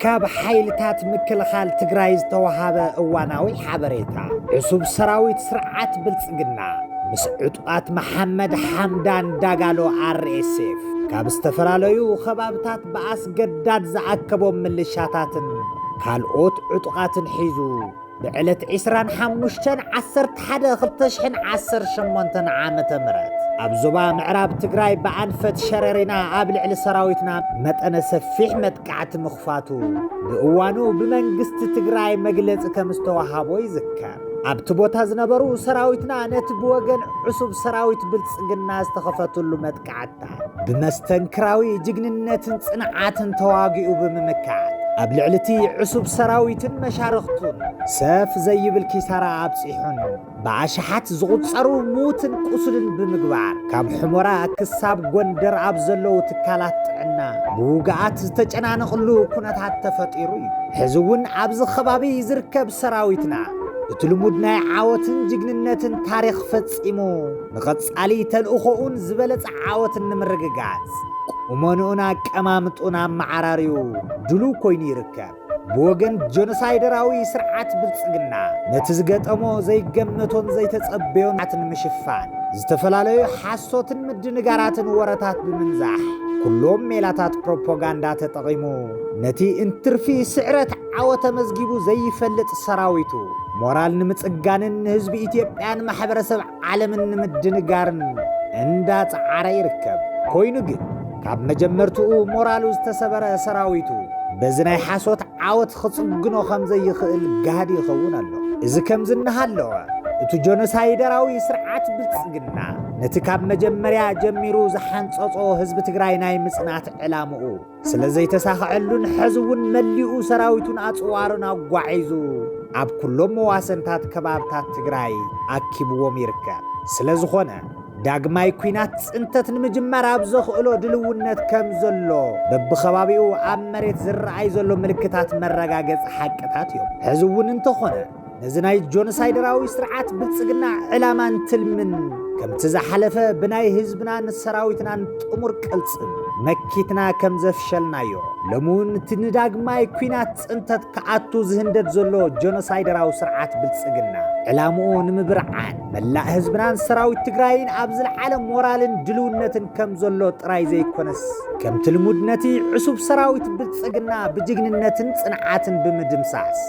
كاب حيلتات مكلخال تግራይ ዝተوهبه እዋናዊ ሓበሬታ ዕሱብ ሰራዊት ስርዓት ብልጽግና ምስ ዕጡቃት መሐመድ ሐምዳን ዳጋሎ RSF ካብ ዝተፈራለዩ ከባብታት በአስገዳድ ዝዓከቦም ምልሻታትን ካልኦት ዕጡቃትን ሒዙ بعلت 25/11/2018 ዓመተ ምህረት ኣብ ዞባ ምዕራብ ትግራይ በአንፈት ሸረሪና ኣብ ልዕሊ ሰራዊትና መጠነ ሰፊሕ መጥቃዕቲ ምኽፋቱ ብእዋኑ ብመንግስቲ ትግራይ መግለጽ ከም ዝተዋሃቦ ይዝከር ኣብቲ ቦታ ዝነበሩ ሰራዊትና ነቲ ብወገን ዕሱብ ሰራዊት ብልጽግና ዝተኸፈተሉ መጥቃዕታ ብመስተንክራዊ ጅግንነትን ጽንዓትን ተዋጊኡ ብምምካት ኣብ ልዕልቲ ዕሱብ ሰራዊትን መሻርኽቱን ሰፍ ዘይብል ኪሳራ ኣብጽሑን ብኣሽሓት ዝቝጸሩ ሙትን ቁስልን ብምግባር ካብ ሕሞራ ክሳብ ጎንደር ኣብ ዘለዉ ትካላት ጥዕና ብውግኣት ዝተጨናነቕሉ ኩነታት ተፈጢሩ እዩ ሕዚ እውን ኣብዚ ከባቢ ዝርከብ ሰራዊትና እቲ ልሙድ ናይ ዓወትን ጅግንነትን ታሪኽ ፈጺሙ ንቐጻሊ ተልእኾኡን ዝበለጸ ዓወትን ንምርግጋጽ ቁመኑኡን ኣቀማምጡን ኣመዓራርዩ ድሉ ኮይኑ ይርከብ ብወገን ጆኖሳይደራዊ ስርዓት ብልጽግና ነቲ ዝገጠሞ ዘይገመቶን ዘይተጸበዮን ንምሽፋን ዝተፈላለዩ ሓሶትን ምድንጋራትን ወረታት ብምንዛሕ ኩሎም ሜላታት ፕሮፓጋንዳ ተጠቒሙ ነቲ እንትርፊ ስዕረት ዓወተ መዝጊቡ ዘይፈልጥ ሰራዊቱ ሞራል ንምጽጋንን ህዝቢ ኢትዮጵያን ማሕበረሰብ ዓለምን ንምድንጋርን እንዳጻዓረ ይርከብ ኮይኑ ግን ካብ መጀመርትኡ ሞራሉ ዝተሰበረ ሰራዊቱ በዝናይ ሓሶት ዓወት ክጽግኖ ከም ዘይኽእል ጋዲ ይኸውን ኣሎ እዚ ከም ዝነሃለወ እቲ ጆኖሳይደራዊ ስርዓት ብልጽግና ነቲ ካብ መጀመርያ ጀሚሩ ዝሓንጸጾ ህዝቢ ትግራይ ናይ ምጽናት ዕላምኡ ስለ ዘይተሳኽዐሉን ሕዝውን መሊኡ ሰራዊቱን ኣጽዋሩን ኣጓዒዙ ኣብ ኩሎም መዋሰንታት ከባብታት ትግራይ ኣኪብዎም ይርከብ ስለ ዝኾነ ዳግማይ ኩናት ጽንተት ንምጅማር ኣብ ዘኽእሎ ድልውነት ከም ዘሎ በብኸባቢኡ ኣብ መሬት ዝረኣይ ዘሎ ምልክታት መረጋገጽ ሓቅታት እዮም ሕዚ እውን እንተኾነ ነዚ ናይ ጆኖሳይደራዊ ስርዓት ብልጽግና ዕላማን ትልምን ከምቲ ዝሓለፈ ብናይ ህዝብናን ሰራዊትናን ጥሙር ቅልጽም መኪትና ከም ዘፍሸልናዮ ለሙን እቲ ንዳግማይ ኩናት ጽንተት ከኣቱ ዝህንደድ ዘሎ ጆኖሳይደራዊ ስርዓት ብልጽግና ዕላምኡ ንምብርዓን መላእ ህዝብናን ሰራዊት ትግራይን ኣብ ዝለዓለ ሞራልን ድልውነትን ከም ዘሎ ጥራይ ዘይኮነስ ከምቲ ልሙድ ነቲ ዕሱብ ሰራዊት ብልጽግና ብጅግንነትን ጽንዓትን ብምድምሳስ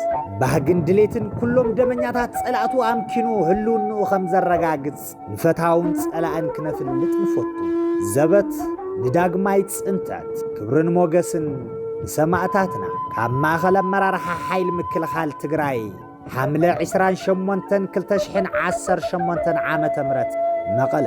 ባህግን ድሌትን ኩሎም ደመኛታት ጸላእቱ ኣምኪኑ ህልውንኡ ከም ዘረጋግጽ ንፈታውን ጸላእን ክነፍልጥ ንፈቱ ዘበት ንዳግማይ ጽንተት ክብርን ሞገስን ንሰማዕታትና ካብ ማእኸል ኣመራርሓ ሓይሊ ምክልኻል ትግራይ حملة 28/2018 ዓመተ ምህረት መቐለ